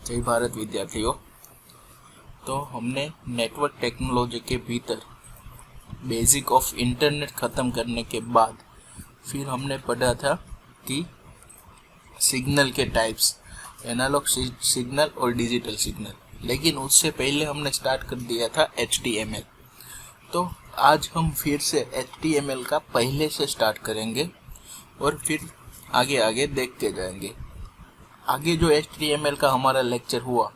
जय भारत विद्यार्थियों। तो हमने नेटवर्क टेक्नोलॉजी के भीतर बेसिक ऑफ इंटरनेट ख़त्म करने के बाद फिर हमने पढ़ा था कि सिग्नल के टाइप्स, एनालॉग सिग्नल और डिजिटल सिग्नल, लेकिन उससे पहले हमने स्टार्ट कर दिया था HTML। तो आज हम फिर से HTML का पहले से स्टार्ट करेंगे और फिर आगे आगे देखते जाएंगे। आगे जो HTML का हमारा लेक्चर हुआ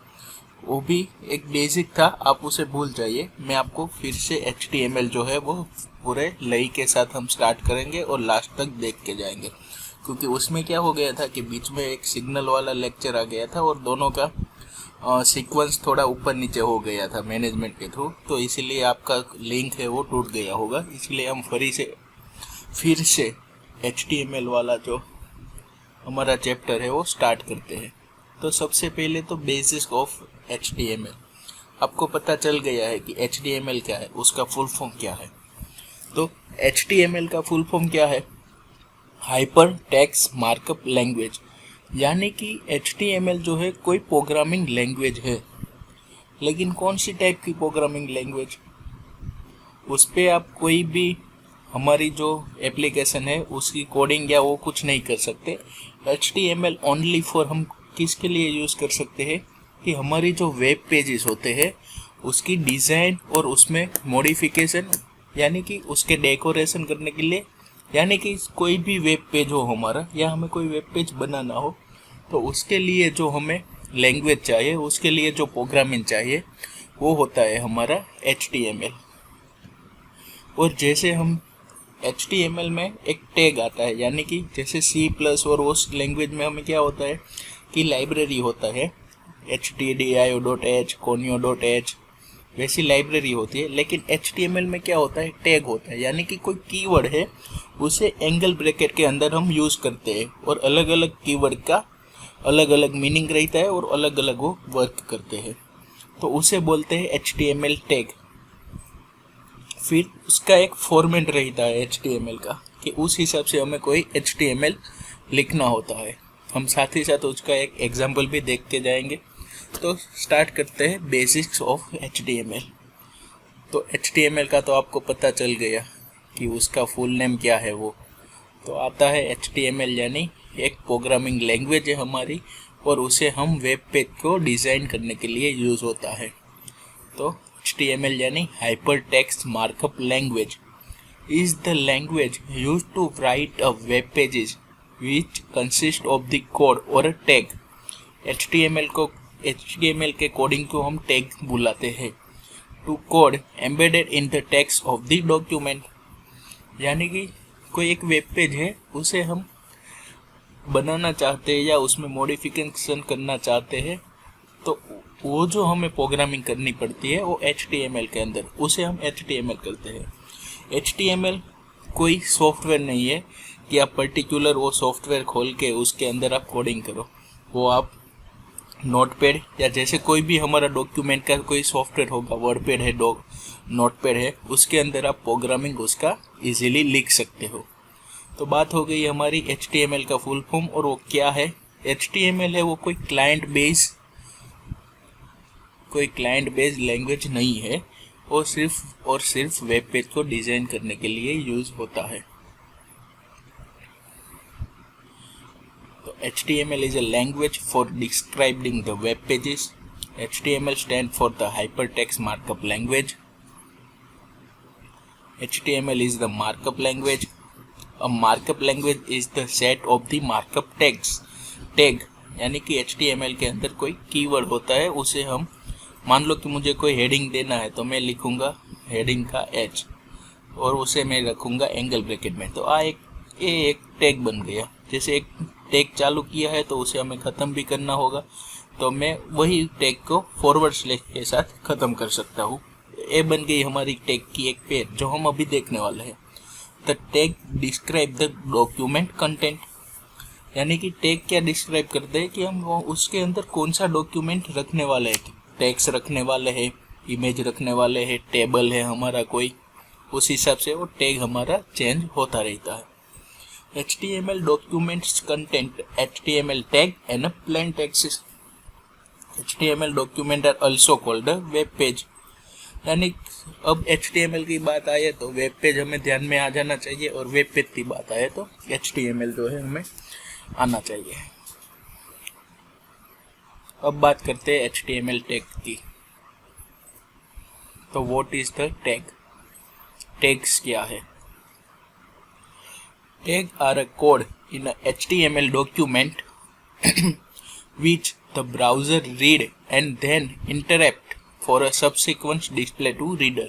वो भी एक बेसिक था, आप उसे भूल जाइए। मैं आपको फिर से HTML जो है वो पूरे लय के साथ हम स्टार्ट करेंगे और लास्ट तक देख के जाएंगे, क्योंकि उसमें क्या हो गया था कि बीच में एक सिग्नल वाला लेक्चर आ गया था और दोनों का सीक्वेंस थोड़ा ऊपर नीचे हो गया था मैनेजमेंट के थ्रू, तो इसीलिए आपका लिंक है वो टूट गया होगा। इसलिए हम फिर से HTML वाला जो हमारा चैप्टर है वो स्टार्ट करते हैं। तो सबसे पहले तो बेसिक्स ऑफ HTML। आपको पता चल गया है कि HTML क्या है, उसका फुल फॉर्म क्या है। तो HTML का फुल फॉर्म क्या है? हाइपर टेक्स्ट मार्कअप लैंग्वेज, यानी कि HTML जो है कोई प्रोग्रामिंग लैंग्वेज है। लेकिन कौन सी टाइप की प्रोग्रामिंग लैंग्वेज? उस पर आप कोई भी हमारी जो एप्लीकेशन है उसकी कोडिंग या वो कुछ नहीं कर सकते। HTML ओनली फॉर हम किसके लिए यूज़ कर सकते हैं कि हमारी जो वेब पेजेस होते हैं उसकी डिज़ाइन और उसमें मॉडिफिकेशन, यानी कि उसके डेकोरेशन करने के लिए, यानी कि कोई भी वेब पेज हो हमारा या हमें कोई वेब पेज बनाना हो तो उसके लिए जो हमें लैंग्वेज चाहिए, उसके लिए जो प्रोग्रामिंग चाहिए वो होता है हमारा HTML। और जैसे हम HTML में एक टैग आता है, यानी कि जैसे C+ और उस लैंग्वेज में हमें क्या होता है कि लाइब्रेरी होता है htdio.h, conio.h, वैसी लाइब्रेरी होती है। लेकिन HTML में क्या होता है? टैग होता है, यानी कि कोई कीवर्ड है उसे एंगल ब्रैकेट के अंदर हम यूज़ करते हैं और अलग अलग कीवर्ड का अलग अलग मीनिंग रहता है और अलग अलग वो वर्क करते हैं, तो उसे बोलते हैं HTML टैग। फिर उसका एक फॉर्मेट रहता है HTML का कि उस हिसाब से हमें कोई HTML लिखना होता है। हम साथ ही साथ उसका एक एग्जाम्पल भी देख के जाएंगे। तो स्टार्ट करते हैं बेसिक्स ऑफ HTML। तो HTML का तो आपको पता चल गया कि उसका फुल नेम क्या है। वो तो आता है HTML, यानी एक प्रोग्रामिंग लैंग्वेज है हमारी और उसे हम वेब पेज को डिज़ाइन करने के लिए यूज़ होता है। तो HTML यानी Hypertext Markup Language is the language used to write a web pages which consist of the code or a tag। HTML के कोडिंग को हम टैग बुलाते हैं। To code embedded in the text of the document, यानी कि कोई एक web page है उसे हम बनाना चाहते हैं या उसमें मॉडिफिकेशन करना चाहते हैं, तो वो जो हमें प्रोग्रामिंग करनी पड़ती है वो HTML के अंदर, उसे हम HTML करते हैं। HTML कोई सॉफ्टवेयर नहीं है कि आप पर्टिकुलर वो सॉफ्टवेयर खोल के उसके अंदर आप कोडिंग करो। वो आप नोटपैड या जैसे कोई भी हमारा डॉक्यूमेंट का कोई सॉफ्टवेयर होगा, वर्डपैड है, नोटपैड है, उसके अंदर आप प्रोग्रामिंग उसका इजीली लिख सकते हो। तो बात हो गई हमारी HTML का फुल फॉर्म और वो क्या है। HTML है वो कोई क्लाइंट बेस्ड लैंग्वेज नहीं है, वो सिर्फ और सिर्फ वेब पेज को डिज़ाइन करने के लिए यूज़ होता है। तो HTML is a language for describing the web pages। HTML stand for the Hypertext Markup Language। HTML is the markup language। A markup language is the set of the markup tags। Tag यानी कि HTML के अंदर कोई keyword होता है, उसे हम मान लो कि मुझे कोई हेडिंग देना है तो मैं लिखूंगा हेडिंग का H और उसे मैं रखूंगा एंगल ब्रैकेट में, तो एक टैग बन गया। जैसे एक टैग चालू किया है तो उसे हमें ख़त्म भी करना होगा, तो मैं वही टैग को फॉरवर्ड स्लैश के साथ ख़त्म कर सकता हूँ। ये बन गई हमारी टैग की एक पेज जो हम अभी देखने वाले हैं। The tag describe the document content, यानी कि टैग क्या डिस्क्राइब करते हैं कि हम उसके अंदर कौन सा डॉक्यूमेंट रखने वाले हैं। टेक्स्ट रखने वाले हैं, इमेज रखने वाले हैं, टेबल है हमारा कोई, उस हिसाब से वो टैग हमारा चेंज होता रहता है। HTML documents content HTML tag and a plain text HTML document are also called web page. यानी अब HTML की बात आए तो वेब पेज हमें ध्यान में आ जाना चाहिए, और वेब पेज की बात आए तो HTML जो है हमें आना चाहिए। अब बात करते हैं HTML टैग की। तो what is the tag? Tags क्या है? Tag are a code in a HTML document which the browser read and then interrupt for a subsequent display to reader.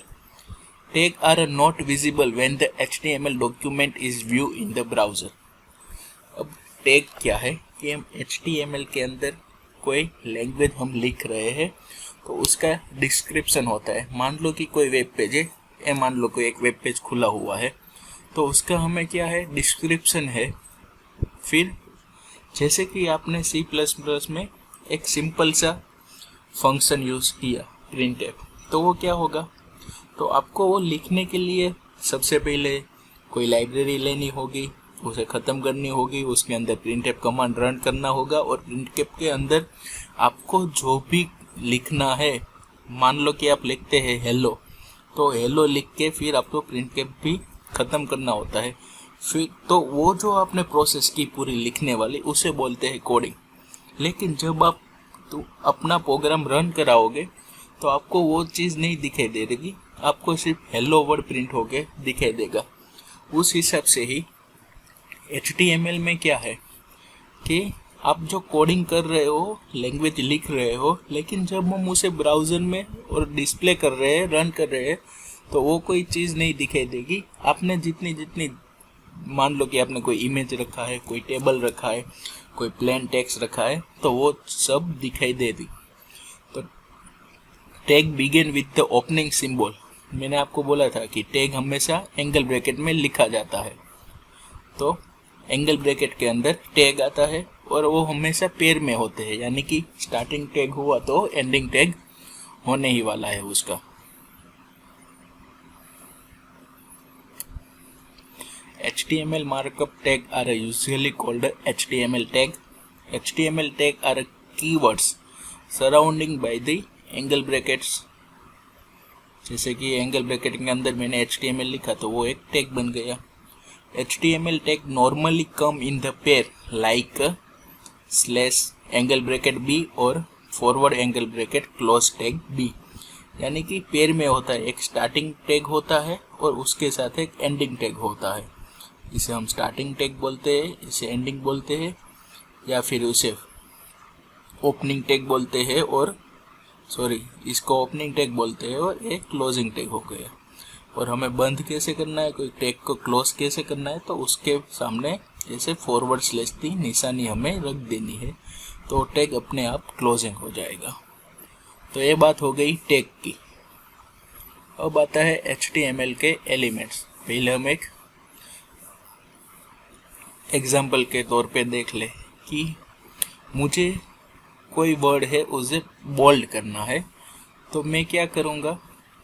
Tags are not visible when the HTML document is viewed in the browser. अब tag क्या है कि हम HTML के अंदर कोई language हम लिख रहे हैं तो उसका डिस्क्रिप्शन होता है। मान लो कि कोई वेब पेज है, या मान लो कोई एक वेब पेज खुला हुआ है, तो उसका हमें क्या है, डिस्क्रिप्शन है। फिर जैसे कि आपने C++ में एक सिंपल सा फंक्शन यूज़ किया printf, तो वो क्या होगा, तो आपको वो लिखने के लिए सबसे पहले कोई लाइब्रेरी लेनी होगी, उसे ख़त्म करनी होगी, उसके अंदर printf कमांड रन करना होगा, और printf के अंदर आपको जो भी लिखना है, मान लो कि आप लिखते हैं हेलो, तो हेलो लिख के फिर आपको printf भी ख़त्म करना होता है। फिर तो वो जो आपने प्रोसेस की पूरी लिखने वाली, उसे बोलते हैं कोडिंग। लेकिन जब आप तो अपना प्रोग्राम रन कराओगे तो आपको वो चीज़ नहीं दिखाई दे देगी, आपको सिर्फ हेलो वर्ड प्रिंट होके दिखाई देगा। उस हिसाब से ही HTML में क्या है कि आप जो कोडिंग कर रहे हो, लैंग्वेज लिख रहे हो, लेकिन जब हम उसे ब्राउज़र में और डिस्प्ले कर रहे हैं, रन कर रहे हैं, तो वो कोई चीज़ नहीं दिखाई देगी। आपने जितनी मान लो कि आपने कोई इमेज रखा है, कोई टेबल रखा है, कोई प्लेन टेक्स्ट रखा है, तो वो सब दिखाई देगी। तो tag begin with the opening symbol. मैंने आपको बोला था कि टैग हमेशा एंगल ब्रैकेट में लिखा जाता है, तो एंगल ब्रैकेट के अंदर टैग आता है, और वो हमेशा पेयर में होते हैं, यानी कि स्टार्टिंग टैग हुआ तो एंडिंग टैग होने ही वाला है उसका। HTML markup tag are usually called HTML tag. HTML tag are keywords surrounding by the angle brackets. जैसे कि एंगल ब्रैकेट के अंदर मैंने HTML लिखा तो वो एक टैग बन गया। HTML tag normally come in the pair like slash angle bracket B और forward angle bracket close tag B, यानी कि पेयर में होता है। एक स्टार्टिंग टैग होता है और उसके साथ एक एंडिंग टैग होता है। इसे हम स्टार्टिंग टैग बोलते हैं, इसे एंडिंग बोलते हैं, या फिर उसे ओपनिंग टैग बोलते हैं, और इसको ओपनिंग टैग बोलते हैं, और एक क्लोजिंग टैग हो गया। और हमें बंद कैसे करना है, कोई टैग को क्लोज कैसे करना है, तो उसके सामने जैसे फॉरवर्ड स्लैश की निशानी हमें रख देनी है, तो टैग अपने आप क्लोजिंग हो जाएगा। तो ये बात हो गई टैग की। अब आता है HTML के एलिमेंट्स। पहले हम एक एग्जाम्पल के तौर पे देख ले कि मुझे कोई वर्ड है उसे बोल्ड करना है, तो मैं क्या करूँगा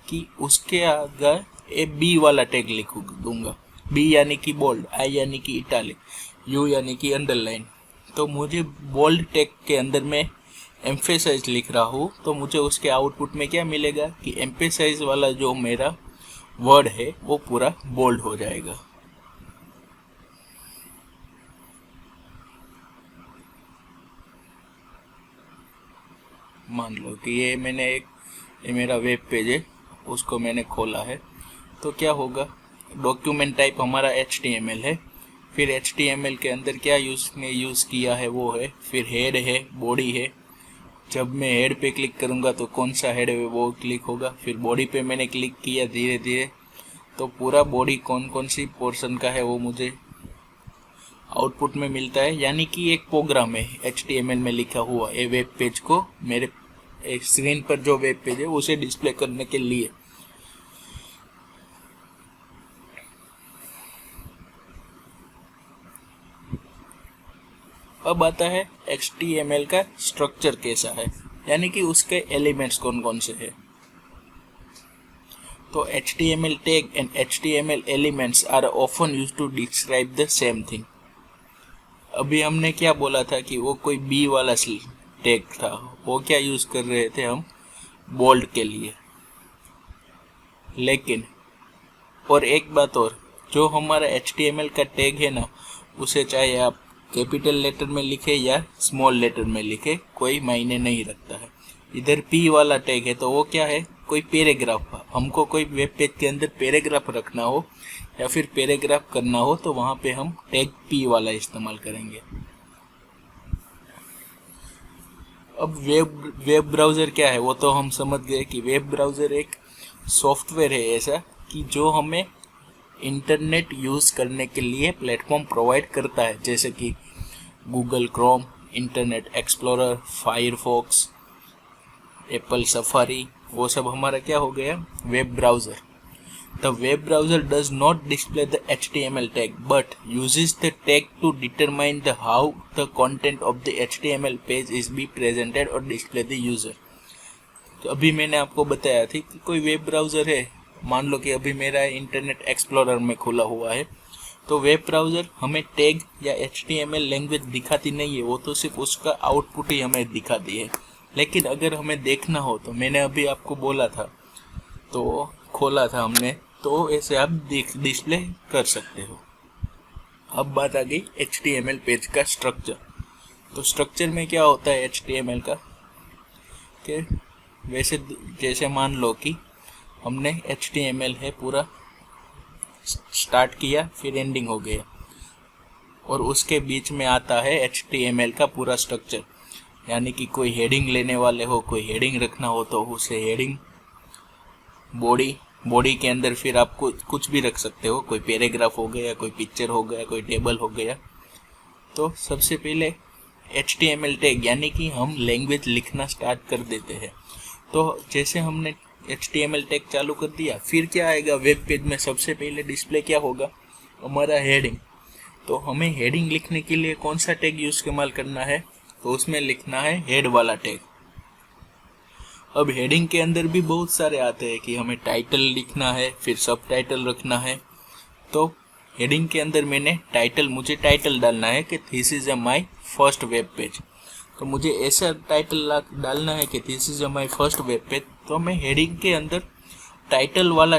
कि उसके आगे ए बी वाला टैग लिख दूंगा। बी यानी कि बोल्ड, आई यानी कि इटालिक, यू यानी कि अंडरलाइन। तो मुझे बोल्ड टैग के अंदर मैं एम्फेसाइज लिख रहा हूँ, तो मुझे उसके आउटपुट में क्या मिलेगा कि एम्फेसाइज वाला जो मेरा वर्ड है वो पूरा बोल्ड हो जाएगा। मान लो कि ये मेरा वेब पेज है, उसको मैंने खोला है, तो क्या होगा, डॉक्यूमेंट टाइप हमारा HTML है। फिर HTML के अंदर क्या यूज़ किया है वो है, फिर हेड है, बॉडी है। जब मैं हेड पे क्लिक करूँगा तो कौन सा हेड है वो क्लिक होगा। फिर बॉडी पे मैंने क्लिक किया धीरे धीरे, तो पूरा बॉडी कौन सी पोर्शन का है वो मुझे आउटपुट में मिलता है। यानी कि एक प्रोग्राम है HTML में लिखा हुआ ये वेब पेज को मेरे स्क्रीन पर जो वेब पेज है उसे डिस्प्ले करने के लिए। अब आता है HTML का स्ट्रक्चर कैसा है, यानी कि उसके एलिमेंट्स कौन कौन से हैं। तो HTML tag and HTML elements are often used to describe the same thing। अभी हमने क्या बोला था कि वो कोई बी वाला टैग था वो क्या यूज़ कर रहे थे हम, बोल्ड के लिए। लेकिन और एक बात और, जो हमारा HTML का टैग है ना, उसे चाहे आप कैपिटल लेटर में लिखे या स्मॉल लेटर में लिखे, कोई मायने नहीं रखता है। इधर P वाला टैग है तो वो क्या है, कोई पैराग्राफ। हमको कोई वेब पेज के अंदर पैराग्राफ रखना हो या फिर पैराग्राफ करना हो तो वहाँ पे हम टैग P वाला इस्तेमाल करेंगे। अब वेब ब्राउज़र क्या है, वो तो हम समझ गए कि वेब ब्राउज़र एक सॉफ्टवेयर है ऐसा कि जो हमें इंटरनेट यूज़ करने के लिए प्लेटफॉर्म प्रोवाइड करता है, जैसे कि Google Chrome, internet explorer, Firefox, Apple safari, वो सब हमारा क्या हो गया, web browser. The web browser does not display the HTML tag but uses the tag to determine the how the content of the HTML page is be presented or display the user। तो अभी मैंने आपको बताया थी कि कोई web browser है, मान लो कि अभी मेरा इंटरनेट एक्सप्लोरर में खुला हुआ है, तो वेब ब्राउज़र हमें टैग या HTML लैंग्वेज दिखाती नहीं है, वो तो सिर्फ उसका आउटपुट ही हमें दिखाती है। लेकिन अगर हमें देखना हो तो मैंने अभी आपको बोला था, तो खोला था हमने, तो ऐसे आप डिस्प्ले कर सकते हो। अब बात आ गई HTML पेज का स्ट्रक्चर। तो स्ट्रक्चर में क्या होता है HTML का, कि वैसे जैसे मान लो कि हमने HTML है पूरा स्टार्ट किया, फिर एंडिंग हो गया, और उसके बीच में आता है HTML का पूरा स्ट्रक्चर। यानी कि कोई हेडिंग लेने वाले हो, कोई हेडिंग रखना हो तो उसे हेडिंग, बॉडी के अंदर फिर आप कुछ भी रख सकते हो, कोई पैराग्राफ हो गया, कोई पिक्चर हो गया, कोई टेबल हो गया। तो सबसे पहले HTML टैग यानी कि हम लैंग्वेज लिखना स्टार्ट कर देते हैं। तो जैसे हमने HTML टैग चालू कर दिया, फिर क्या आएगा वेब पेज में, सबसे पहले डिस्प्ले क्या होगा, हमारा हेडिंग। तो हमें हेडिंग लिखने के लिए कौन सा टैग यूज इस्तेमाल करना है, तो उसमें लिखना है हेड वाला टैग। अब हेडिंग के अंदर भी बहुत सारे आते हैं कि हमें टाइटल लिखना है, फिर सब टाइटल रखना है। तो हेडिंग के अंदर मुझे टाइटल डालना है कि this is my first web page. तो मुझे ऐसा टाइटल डालना है कि this is my first web page. तो मैं हेडिंग के अंदर टाइटल वाला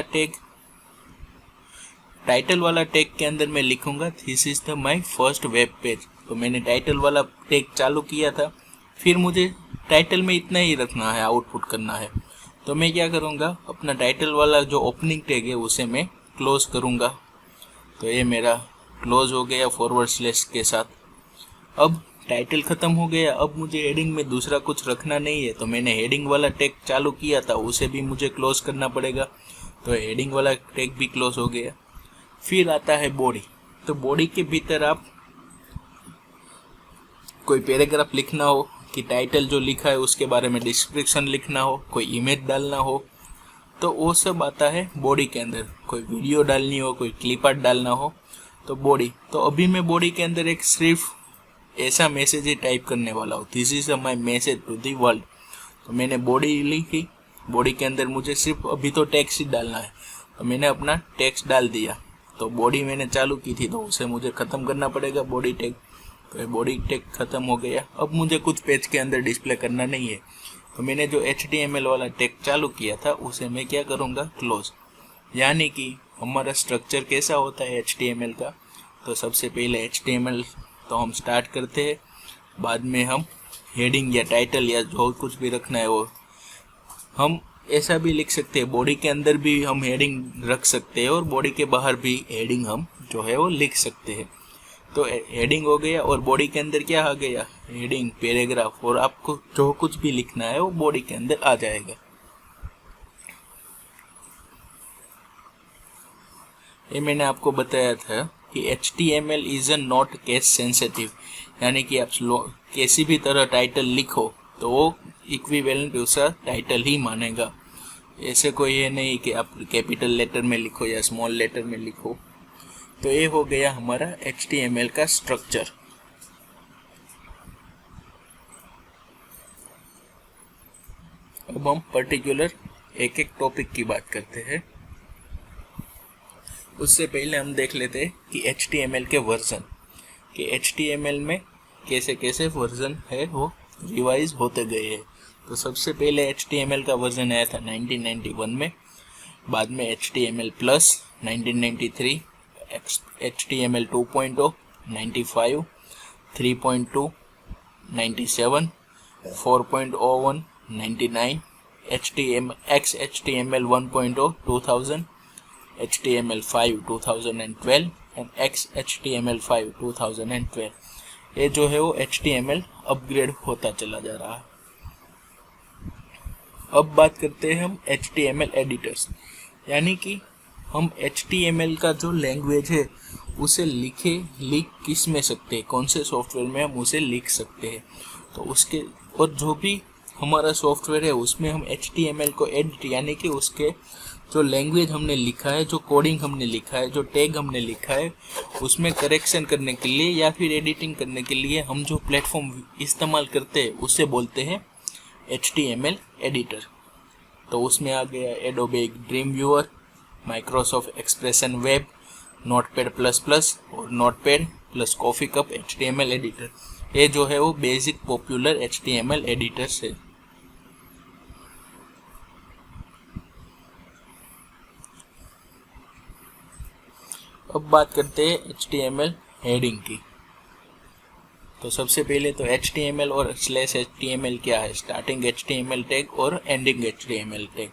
टैग के अंदर मैं लिखूंगा this is my first web page. तो मैंने टाइटल वाला टैग चालू किया था, फिर मुझे टाइटल में इतना ही रखना है, आउटपुट करना है। तो मैं क्या करूँगा, अपना टाइटल वाला जो ओपनिंग टैग है उसे मैं क्लोज करूँगा। तो ये मेरा क्लोज हो गया फॉरवर्ड स्लैश के साथ। अब टाइटल ख़त्म हो गया, अब मुझे हेडिंग में दूसरा कुछ रखना नहीं है। तो मैंने हेडिंग वाला टैग चालू किया था, उसे भी मुझे क्लोज करना पड़ेगा। तो हेडिंग वाला टैग भी क्लोज हो गया। फिर आता है बॉडी। तो बॉडी के भीतर आप कोई पैराग्राफ लिखना हो कि टाइटल जो लिखा है उसके बारे में डिस्क्रिप्शन लिखना हो, कोई इमेज डालना हो, तो वो सब आता है बॉडी के अंदर। कोई वीडियो डालनी हो, कोई क्लिप आर्ट डालना हो, तो बॉडी। तो अभी मैं बॉडी के अंदर एक सिर्फ ऐसा मैसेज ही टाइप करने वाला हूँ, this is my message to the world. तो मैंने बॉडी लिखी, बॉडी के अंदर मुझे सिर्फ अभी तो टेक्स्ट ही डालना है, तो मैंने अपना टेक्स्ट डाल दिया। तो बॉडी मैंने चालू की थी तो उसे मुझे ख़त्म करना पड़ेगा, बॉडी टैग। तो ये बॉडी टैग ख़त्म हो गया। अब मुझे कुछ पेज के अंदर डिस्प्ले करना नहीं है, तो मैंने जो HTML वाला टैग चालू किया था उसे मैं क्या करूँगा, क्लोज। यानी कि हमारा स्ट्रक्चर कैसा होता है HTML का, तो सबसे पहले HTML तो हम स्टार्ट करते हैं, बाद में हम हेडिंग या टाइटल या जो कुछ भी रखना है वो हम ऐसा भी लिख सकते हैं। बॉडी के अंदर भी हम हेडिंग रख सकते हैं और बॉडी के बाहर भी हेडिंग हम जो है वो लिख सकते हैं। तो हेडिंग हो गया और बॉडी के अंदर क्या आ गया, हेडिंग, पैराग्राफ, और आपको जो कुछ भी लिखना है वो बॉडी के अंदर आ जाएगा। ये मैंने आपको बताया था कि HTML is not case sensitive, यानी कि आप किसी भी तरह टाइटल लिखो तो वो इक्विवेलेंट उसका टाइटल ही मानेगा। ऐसे कोई ये नहीं कि आप कैपिटल लेटर में लिखो या स्मॉल लेटर में लिखो। तो ये हो गया हमारा HTML का स्ट्रक्चर। अब हम पर्टिकुलर एक एक टॉपिक की बात करते हैं। उससे पहले हम देख लेते हैं कि HTML के वर्जन, कि HTML में कैसे कैसे वर्जन है वो रिवाइज होते गए हैं। तो सबसे पहले HTML का वर्जन आया था 1991 में, बाद में HTML plus 1993, HTML 2.0 95, 3.2 97, 4.01 99, XHTML 1.0 2000, HTML5 2012 and XHTML5 2012। ये जो है वो HTML अपग्रेड होता चला जा रहा है। अब बात करते हैं हम HTML एडिटर्स, यानी कि हम HTML का जो लैंग्वेज है उसे लिख किस में सकते हैं, कौन से सॉफ्टवेयर में हम उसे लिख सकते हैं। तो उसके और जो भी हमारा सॉफ्टवेयर है उसमें हम HTML को एडिट, यानी कि उसके जो लैंग्वेज हमने लिखा है, जो कोडिंग हमने लिखा है, जो टैग हमने लिखा है, उसमें करेक्शन करने के लिए या फिर एडिटिंग करने के लिए हम जो प्लेटफॉर्म इस्तेमाल करते हैं उसे बोलते हैं HTML एडिटर। तो उसमें आ गया Adobe dream viewer, Microsoft expression web, notepad plus plus और notepad plus coffee cup HTML editor. ये जो है वो बेसिक पॉपुलर HTML एडिटर्स है। अब बात करते हैं HTML हेडिंग की। तो सबसे पहले तो HTML और /HTML क्या है, स्टार्टिंग HTML टैग और एंडिंग HTML टैग।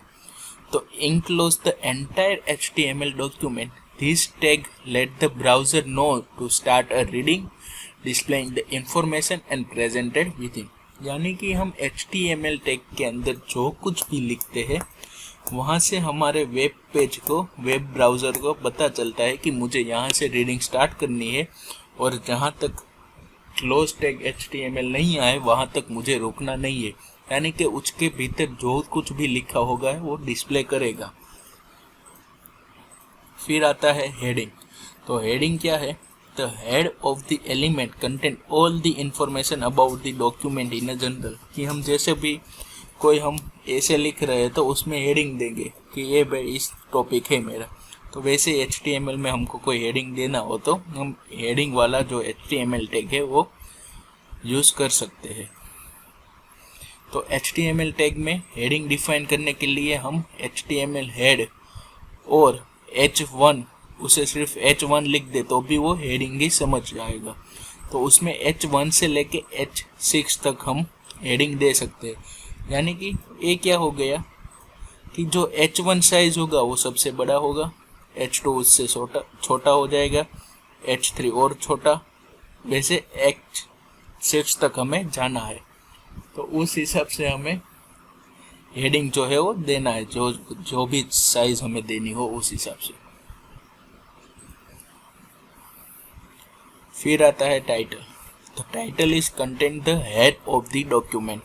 तो enclose the entire HTML document. This tag let the browser know to start a reading, displaying the information and presented within। यानी कि हम HTML टैग के अंदर जो कुछ भी लिखते हैं वहाँ से हमारे वेब पेज को, वेब ब्राउज़र को पता चलता है कि मुझे यहाँ से रीडिंग स्टार्ट करनी है और जहाँ तक क्लोज टैग HTML नहीं आए वहाँ तक मुझे रोकना नहीं है, यानी कि उसके भीतर जो कुछ भी लिखा होगा वो डिस्प्ले करेगा। फिर आता है हेडिंग। तो हेडिंग क्या है, the head of the element contain all the information about the document in a general. कि हम जैसे भी कोई हम ऐसे लिख रहे हैं तो उसमें हेडिंग देंगे कि ये भाई इस टॉपिक है मेरा। तो वैसे HTML में हमको कोई हेडिंग देना हो तो हम हेडिंग वाला जो HTML टैग है वो यूज़ कर सकते हैं। तो HTML टैग में हेडिंग डिफाइन करने के लिए हम HTML हेड और H1, उसे सिर्फ H1 लिख दे तो भी वो हेडिंग ही समझ जाएगा। तो उसमें H1 से लेके H6 तक हम हेडिंग दे सकते हैं। यानी कि ये क्या हो गया कि जो H1 साइज होगा वो सबसे बड़ा होगा, H2 उससे छोटा हो जाएगा, H3 और छोटा, वैसे H6 तक हमें जाना है। तो उस हिसाब से हमें हेडिंग जो है वो देना है, जो भी साइज हमें देनी हो उस हिसाब से। फिर आता है title. The title is content the head of the document.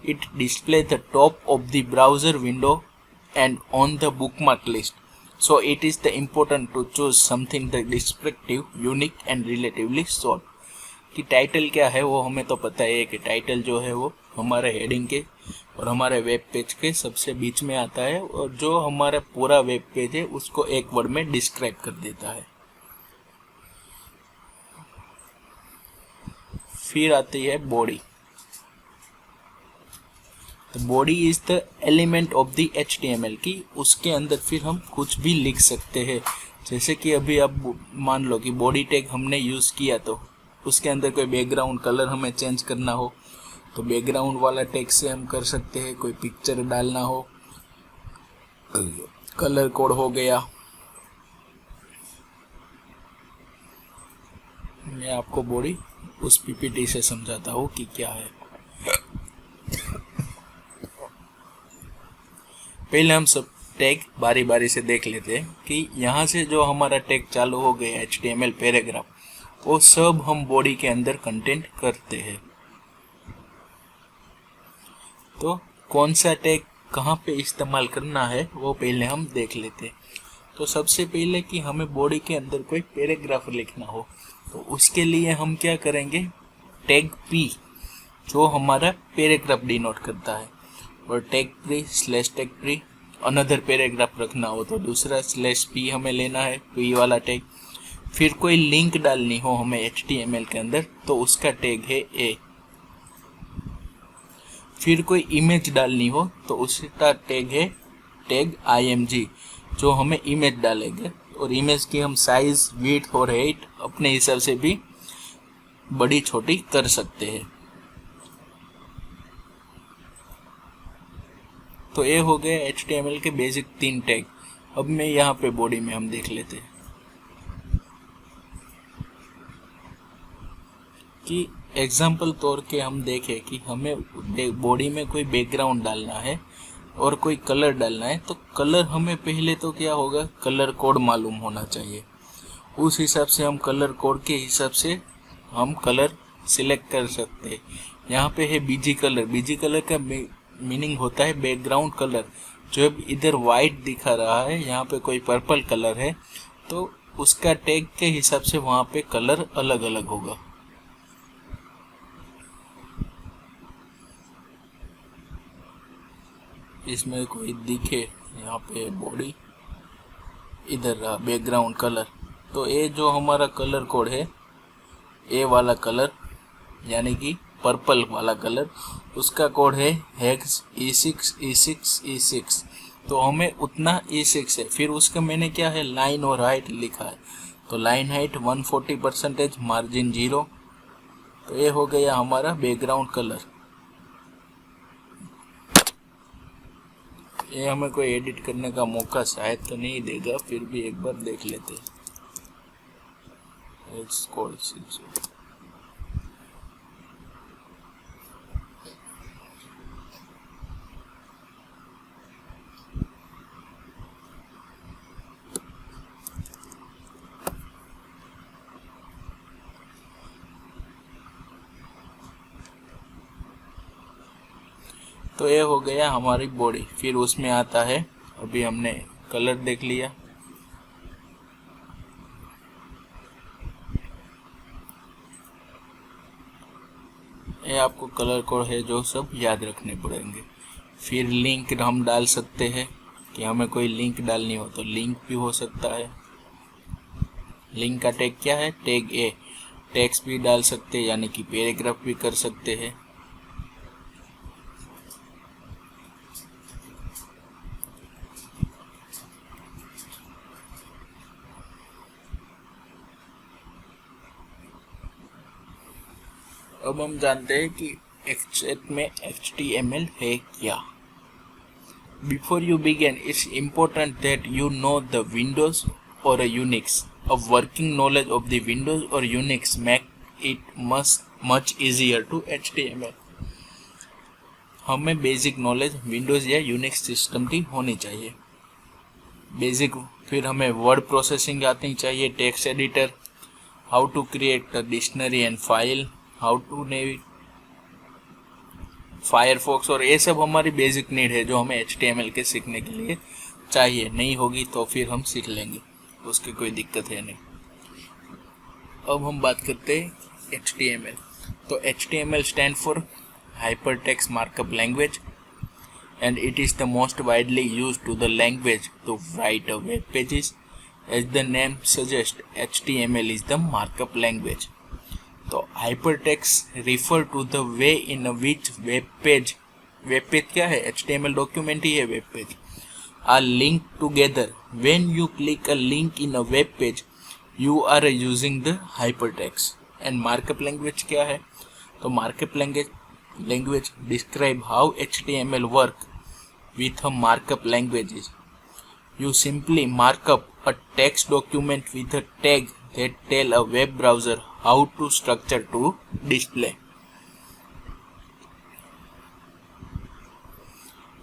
It displays the top of the browser window and on the bookmark list. So it is the important to choose something that is descriptive, unique and relatively short. कि title क्या है वो हमें तो पता है कि title जो है वो हमारे हेडिंग के और हमारे वेब पेज के सबसे बीच में आता है और जो हमारा पूरा वेब पेज है उसको एक वर्ड में डिस्क्राइब कर देता है। फिर आती है body. Body is the element of the HTML की उसके अंदर फिर हम कुछ भी लिख सकते हैं। जैसे कि अभी अब मान लो कि बॉडी टैग हमने यूज़ किया तो उसके अंदर कोई बैकग्राउंड कलर हमें चेंज करना हो तो बैकग्राउंड वाला टैग से हम कर सकते हैं। कोई पिक्चर डालना हो, कलर कोड हो गया। मैं आपको बॉडी उस PPT से समझाता हूँ कि क्या है। पहले हम सब टैग बारी बारी से देख लेते हैं कि यहाँ से जो हमारा टैग चालू हो गया HTML पैराग्राफ, वो सब हम बॉडी के अंदर कंटेंट करते हैं। तो कौन सा टैग कहाँ पे इस्तेमाल करना है वो पहले हम देख लेते हैं। तो सबसे पहले कि हमें बॉडी के अंदर कोई पैराग्राफ लिखना हो तो उसके लिए हम क्या करेंगे, टैग P जो हमारा पैराग्राफ डिनोट करता है, और tag pre /tag pre another paragraph रखना हो तो दूसरा /P हमें लेना है, P वाला टैग। फिर कोई लिंक डालनी हो हमें HTML के अंदर तो उसका टैग है A। फिर कोई इमेज डालनी हो तो उसका टैग है टैग img, जो हमें इमेज डालेंगे, और इमेज की हम साइज, विड्थ और हाइट अपने हिसाब से भी बड़ी छोटी कर सकते हैं। तो ये हो गए HTML के बेसिक 3 टैग। अब मैं यहाँ पे बॉडी में हम देख लेते हैं कि एग्जाम्पल तौर के हम देखें कि हमें बॉडी में कोई बैकग्राउंड डालना है और कोई कलर डालना है, तो कलर हमें पहले तो क्या होगा, कलर कोड मालूम होना चाहिए। उस हिसाब से हम कलर कोड के हिसाब से हम कलर सिलेक्ट कर सकते हैं। यहाँ पे है बीजी कलर। बीजी कलर का मीनिंग होता है बैकग्राउंड कलर। जो अब इधर वाइट दिखा रहा है, यहाँ पे कोई पर्पल कलर है, तो उसका टैग के हिसाब से वहाँ पे कलर अलग अलग होगा। इसमें कोई दिखे, यहाँ पे बॉडी, इधर रहा बैकग्राउंड कलर, तो ये जो हमारा कलर कोड है, ए वाला कलर यानी कि पर्पल वाला कलर, उसका कोड है हेक्स E6 E6 E6। तो हमें उतना E6 है। फिर उसका मैंने क्या है, लाइन और हाइट लिखा है। तो लाइन हाइट 140%, मार्जिन 0। तो ये हो गया हमारा बैकग्राउंड कलर। ये हमें कोई एडिट करने का मौका शायद तो नहीं देगा, फिर भी एक बार देख लेते हैं। तो ये हो गया हमारी बॉडी। फिर उसमें आता है, अभी हमने कलर देख लिया, ये आपको कलर कोड है जो सब याद रखने पड़ेंगे। फिर लिंक हम डाल सकते हैं कि हमें कोई लिंक डालनी हो तो लिंक भी हो सकता है। लिंक का टैग क्या है, टैग ए। टेक्स्ट भी डाल सकते हैं, यानी कि पैराग्राफ भी कर सकते हैं। अब हम जानते हैं कि एक्सेट में HTML है क्या। Before you begin, it's important that you know the Windows or a Unix. A working knowledge of the Windows or Unix make it much easier to HTML. हमें बेसिक नॉलेज विंडोज़ या Unix system की होनी चाहिए। Basic, फिर हमें word processing आनी चाहिए, text editor, how to create a dictionary and file, how to navigate Firefox, और ये सब हमारी बेसिक नीड है जो हमें HTML के सीखने के लिए चाहिए। नहीं होगी तो फिर हम सीख लेंगे, उसकी कोई दिक्कत है नहीं। अब हम बात करते हैं HTML। तो HTML stand for hypertext markup language, and it is the most widely used to the language to write a web pages. As the name suggests, HTML is the markup language. तो hypertext refer to the way in which web page क्या है, HTML document ही है web page, are linked together. When you click a link in a web page, you are using the hypertext. And markup language क्या है, तो markup language describe how HTML work with a markup languages. You simply mark up a text document with a tag that tell a web browser how to structure to display.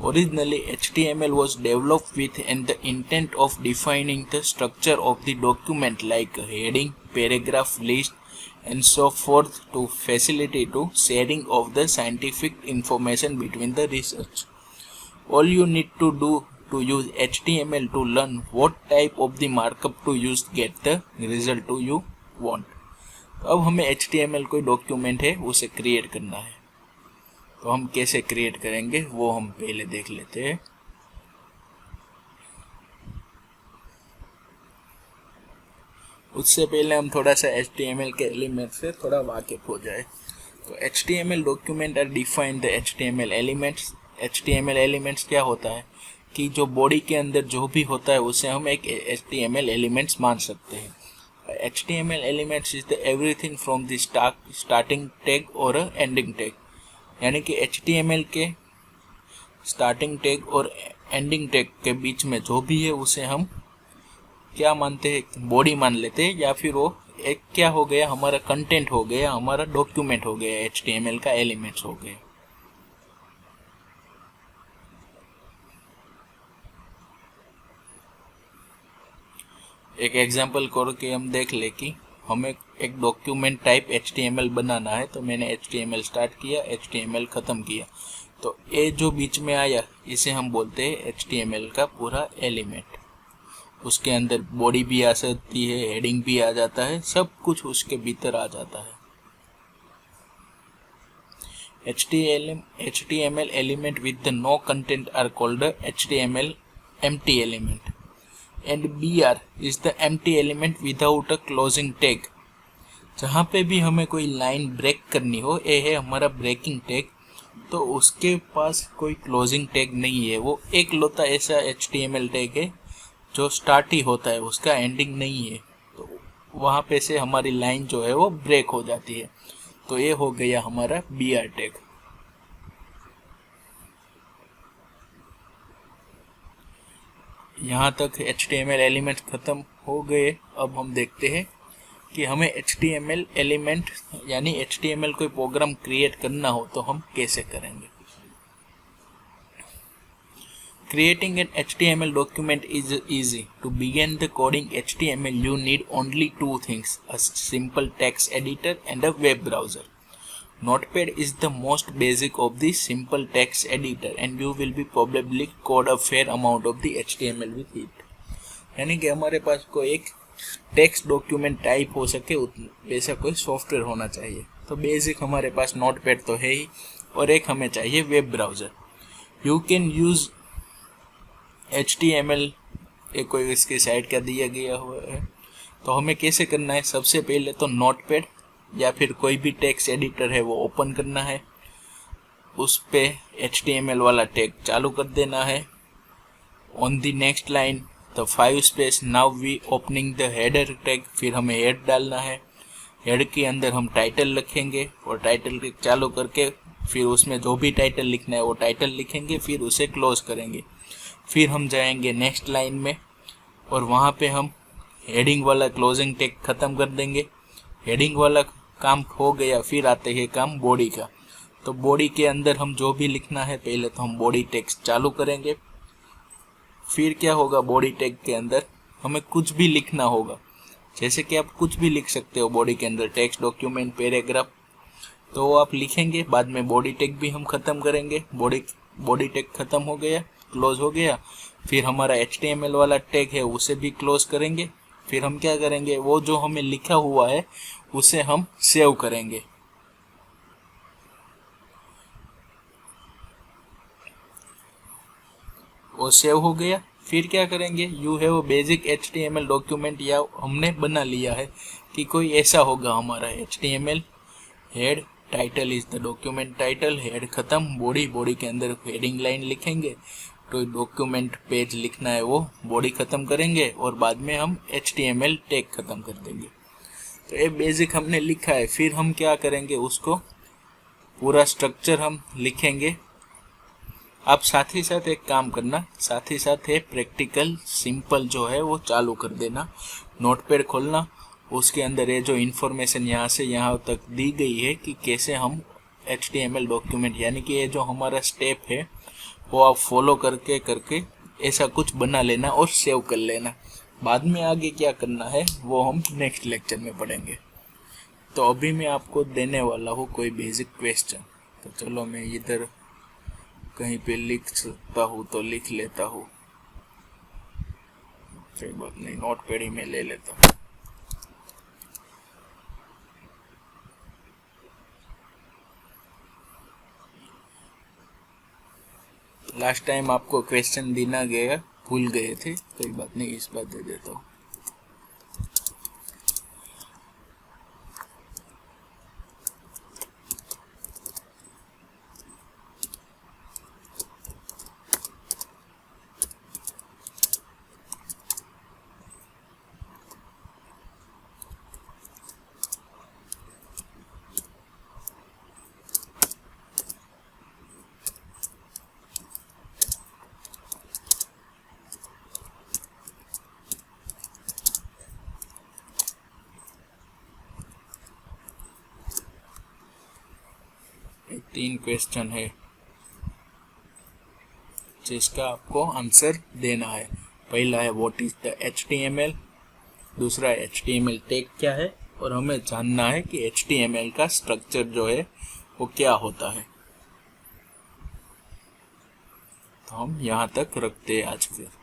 Originally, HTML was developed with the intent of defining the structure of the document like a heading, paragraph, list, and so forth to facilitate to sharing of the scientific information between the research. All you need to do to use HTML to learn what type of the markup to use get the result to you want. अब हमें HTML कोई document है उसे create करना है, तो हम कैसे क्रिएट करेंगे वो हम पहले देख लेते हैं। उससे पहले हम थोड़ा सा HTML के एलिमेंट से थोड़ा वाकिफ हो जाए। तो HTML document are define the HTML elements. HTML elements क्या होता है कि जो बॉडी के अंदर जो भी होता है उसे हम एक HTML एलिमेंट्स मान सकते हैं। HTML elements is the everything from the starting tag और एंडिंग टैग, यानी कि HTML के स्टार्टिंग टैग और एंडिंग टैग के बीच में जो भी है उसे हम क्या मानते हैं, बॉडी मान लेते हैं, या फिर वो एक क्या हो गया, हमारा कंटेंट हो गया, हमारा डॉक्यूमेंट हो गया, HTML का एलिमेंट्स हो गया। एक एग्जांपल करके हम देख ले कि हमें एक डॉक्यूमेंट टाइप HTML बनाना है। तो मैंने HTML स्टार्ट किया, HTML ख़त्म किया, तो ये जो बीच में आया इसे हम बोलते हैं HTML का पूरा एलिमेंट। उसके अंदर बॉडी भी आ सकती है, हेडिंग भी आ जाता है, सब कुछ उसके भीतर आ जाता है। HTML element with the no content are called HTML empty element, and BR is the empty element without a closing tag। जहाँ पे भी हमें कोई लाइन ब्रेक करनी हो, ये है हमारा ब्रेकिंग टैग, तो उसके पास कोई क्लोजिंग टैग नहीं है। वो एक लौता ऐसा HTML टैग है जो स्टार्ट ही होता है, उसका एंडिंग नहीं है। तो वहाँ पे से हमारी लाइन जो है वो ब्रेक हो जाती है। तो ये हो गया हमारा BR टैग। यहाँ तक HTML एलिमेंट ख़त्म हो गए। अब हम देखते हैं कि हमें HTML एलिमेंट यानी HTML कोई प्रोग्राम क्रिएट करना हो तो हम कैसे करेंगे। Creating an HTML document is easy. To begin the coding HTML, you need only two things: a simple text editor and a web browser. Notepad is the most basic of the simple text editor, and you will be probably code a fair amount of the HTML with it. यानी कि हमारे पास कोई एक text document type हो सके वैसा कोई software होना चाहिए। तो बेसिक हमारे पास नोटपैड तो है ही, और एक हमें चाहिए web browser. You can use HTML, एक कोई इसकी साइट का दिया गया हुआ है। तो हमें कैसे करना है, सबसे पहले तो नोटपैड या फिर कोई भी टेक्स्ट एडिटर है वो ओपन करना है, उस पे HTML वाला टैग चालू कर देना है। On the next line the 5 space now we opening the header tag, फिर हमें हेड डालना है। हेड के अंदर हम टाइटल लिखेंगे और टाइटल के चालू करके फिर उसमें जो भी टाइटल लिखना है वो टाइटल लिखेंगे, फिर उसे क्लोज करेंगे। फिर हम जाएंगे नेक्स्ट लाइन में और वहाँ पे हम हेडिंग वाला क्लोजिंग टैग ख़त्म कर देंगे। हेडिंग वाला काम हो गया, फिर आते हैं काम बॉडी का। तो बॉडी के अंदर हम जो भी लिखना है, पहले तो हम बॉडी टेक्स्ट चालू करेंगे। फिर क्या होगा, बॉडी टैग के अंदर हमें कुछ भी लिखना होगा, जैसे कि आप कुछ भी लिख सकते हो बॉडी के अंदर, टेक्स्ट डॉक्यूमेंट पैराग्राफ, तो वो आप लिखेंगे। बाद में बॉडी टैग भी हम ख़त्म करेंगे। बॉडी टैग ख़त्म हो गया, क्लोज हो गया। फिर हमारा HTML वाला टैग है उसे भी क्लोज करेंगे। फिर हम क्या करेंगे, वो जो हमें लिखा हुआ है उसे हम सेव करेंगे। वो सेव हो गया। फिर क्या करेंगे, you have a basic HTML document, या हमने बना लिया है कि कोई ऐसा होगा हमारा HTML head, title is the document title, head ख़त्म, बॉडी के अंदर हेडिंग लाइन लिखेंगे। तो डॉक्यूमेंट पेज लिखना है वो बॉडी ख़त्म करेंगे और बाद में हम HTML टैग ख़त्म कर देंगे। तो ये बेसिक हमने लिखा है। फिर हम क्या करेंगे, उसको पूरा स्ट्रक्चर हम लिखेंगे। आप साथ ही साथ एक काम करना, साथ ही साथ है प्रैक्टिकल सिंपल जो है वो चालू कर देना। नोटपैड खोलना, उसके अंदर ये जो इन्फॉर्मेशन यहाँ से यहाँ तक दी गई है कि कैसे हम HTML डॉक्यूमेंट, यानी कि ये जो हमारा स्टेप है वो आप फॉलो करके ऐसा कुछ बना लेना और सेव कर लेना। बाद में आगे क्या करना है वो हम नेक्स्ट लेक्चर में पढ़ेंगे। तो अभी मैं आपको देने वाला हूँ कोई बेसिक क्वेश्चन। तो चलो मैं इधर कहीं पे लिख सकता हूँ तो लिख लेता हूँ, कोई बात नहीं, नोटपैड ही में ले लेता हूँ। लास्ट टाइम आपको क्वेश्चन देना गया, भूल गए थे, कोई बात नहीं, इस बार दे देता हूँ। 3 क्वेश्चन है जिसका आपको आंसर देना है। पहला है व्हाट इज द HTML, दूसरा है HTML टैग क्या है, और हमें जानना है कि HTML का स्ट्रक्चर जो है वो क्या होता है। तो हम यहाँ तक रखते हैं आज फिर।